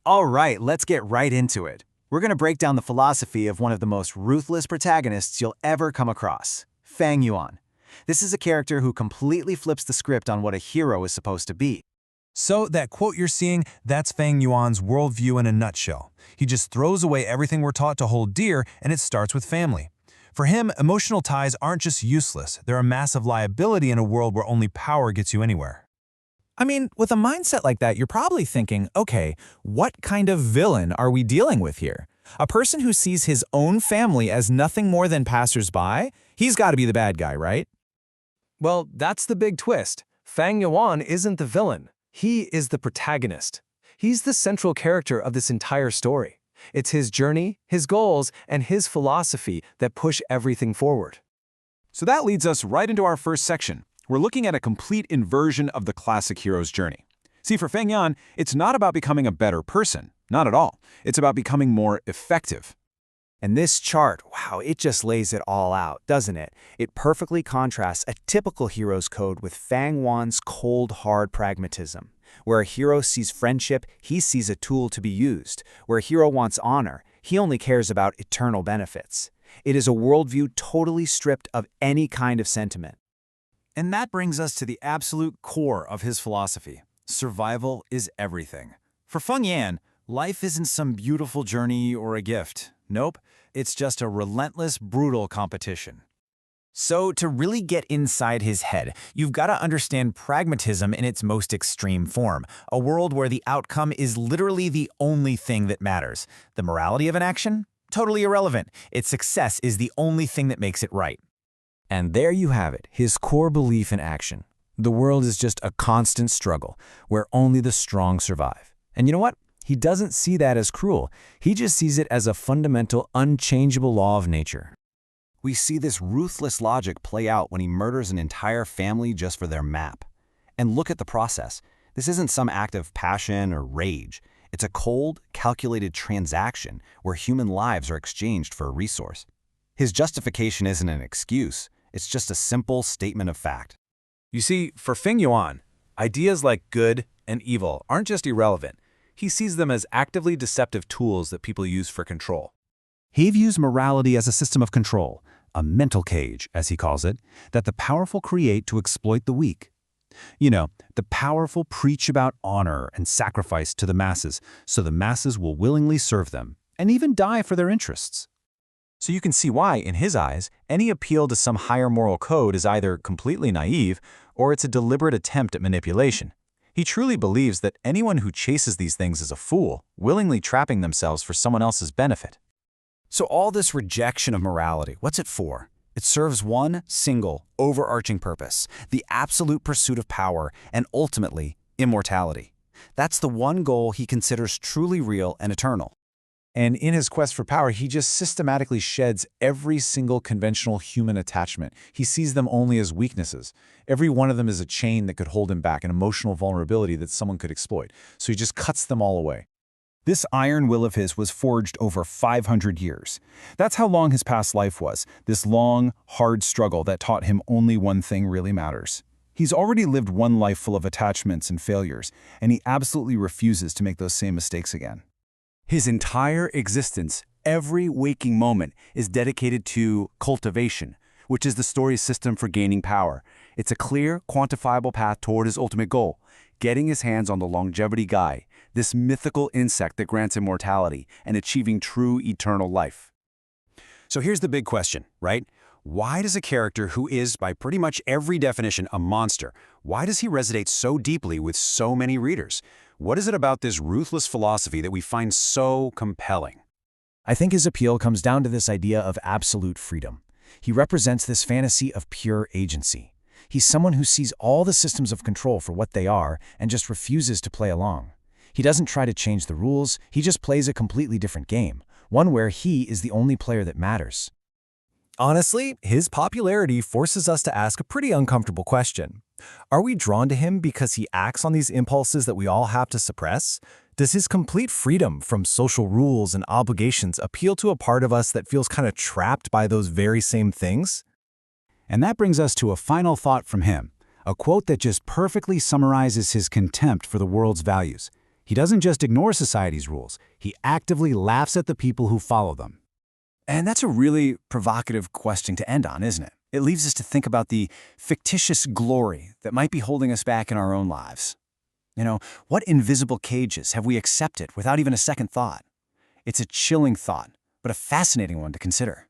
All right, let's get right into it. We're going to break down the philosophy of one of the most ruthless protagonists you'll ever come across, Fang Yuan. This is a character who completely flips the script on what a hero is supposed to be. So that quote you're seeing, that's Fang Yuan's worldview in a nutshell. He just throws away everything we're taught to hold dear, and it starts with family. For him, emotional ties aren't just useless, they're a massive liability in a world where only power gets you anywhere. I mean, with a mindset like that, you're probably thinking, okay, what kind of villain are we dealing with here? A person who sees his own family as nothing more than passersby? He's got to be the bad guy, right? Well, that's the big twist. Fang Yuan isn't the villain. He is the protagonist. He's the central character of this entire story. It's his journey, his goals, and his philosophy that push everything forward. So that leads us right into our first section. We're looking at a complete inversion of the classic hero's journey. See, for Fang Yuan, it's not about becoming a better person. Not at all. It's about becoming more effective. And this chart, wow, it just lays it all out, doesn't it? It perfectly contrasts a typical hero's code with Fang Yuan's cold, hard pragmatism. Where a hero sees friendship, he sees a tool to be used. Where a hero wants honor, he only cares about eternal benefits. It is a worldview totally stripped of any kind of sentiment. And that brings us to the absolute core of his philosophy. Survival is everything. For Fang Yuan, life isn't some beautiful journey or a gift. Nope, it's just a relentless, brutal competition. So to really get inside his head, you've got to understand pragmatism in its most extreme form, a world where the outcome is literally the only thing that matters. The morality of an action? Totally irrelevant. Its success is the only thing that makes it right. And there you have it, his core belief in action. The world is just a constant struggle, where only the strong survive. And you know what? He doesn't see that as cruel. He just sees it as a fundamental, unchangeable law of nature. We see this ruthless logic play out when he murders an entire family just for their map. And look at the process. This isn't some act of passion or rage. It's a cold, calculated transaction where human lives are exchanged for a resource. His justification isn't an excuse. It's just a simple statement of fact. You see, for Fang Yuan, ideas like good and evil aren't just irrelevant. He sees them as actively deceptive tools that people use for control. He views morality as a system of control, a mental cage, as he calls it, that the powerful create to exploit the weak. You know, the powerful preach about honor and sacrifice to the masses, so the masses will willingly serve them, and even die for their interests. So you can see why, in his eyes, any appeal to some higher moral code is either completely naive or it's a deliberate attempt at manipulation. He truly believes that anyone who chases these things is a fool, willingly trapping themselves for someone else's benefit. So all this rejection of morality, what's it for? It serves one single, overarching purpose, the absolute pursuit of power and ultimately, immortality. That's the one goal he considers truly real and eternal. And in his quest for power, he just systematically sheds every single conventional human attachment. He sees them only as weaknesses. Every one of them is a chain that could hold him back, an emotional vulnerability that someone could exploit. So he just cuts them all away. This iron will of his was forged over 500 years. That's how long his past life was, this long, hard struggle that taught him only one thing really matters. He's already lived one life full of attachments and failures, and he absolutely refuses to make those same mistakes again. His entire existence, every waking moment, is dedicated to cultivation, which is the story's system for gaining power. It's a clear, quantifiable path toward his ultimate goal, getting his hands on the longevity guy, this mythical insect that grants immortality, and achieving true eternal life. So here's the big question, right? Why does a character who is, by pretty much every definition, a monster, why does he resonate so deeply with so many readers? What is it about this ruthless philosophy that we find so compelling? I think his appeal comes down to this idea of absolute freedom. He represents this fantasy of pure agency. He's someone who sees all the systems of control for what they are and just refuses to play along. He doesn't try to change the rules, he just plays a completely different game, one where he is the only player that matters. Honestly, his popularity forces us to ask a pretty uncomfortable question. Are we drawn to him because he acts on these impulses that we all have to suppress? Does his complete freedom from social rules and obligations appeal to a part of us that feels kind of trapped by those very same things? And that brings us to a final thought from him, a quote that just perfectly summarizes his contempt for the world's values. He doesn't just ignore society's rules, he actively laughs at the people who follow them. And that's a really provocative question to end on, isn't it? It leaves us to think about the fictitious glory that might be holding us back in our own lives. What invisible cages have we accepted without even a second thought? It's a chilling thought, but a fascinating one to consider.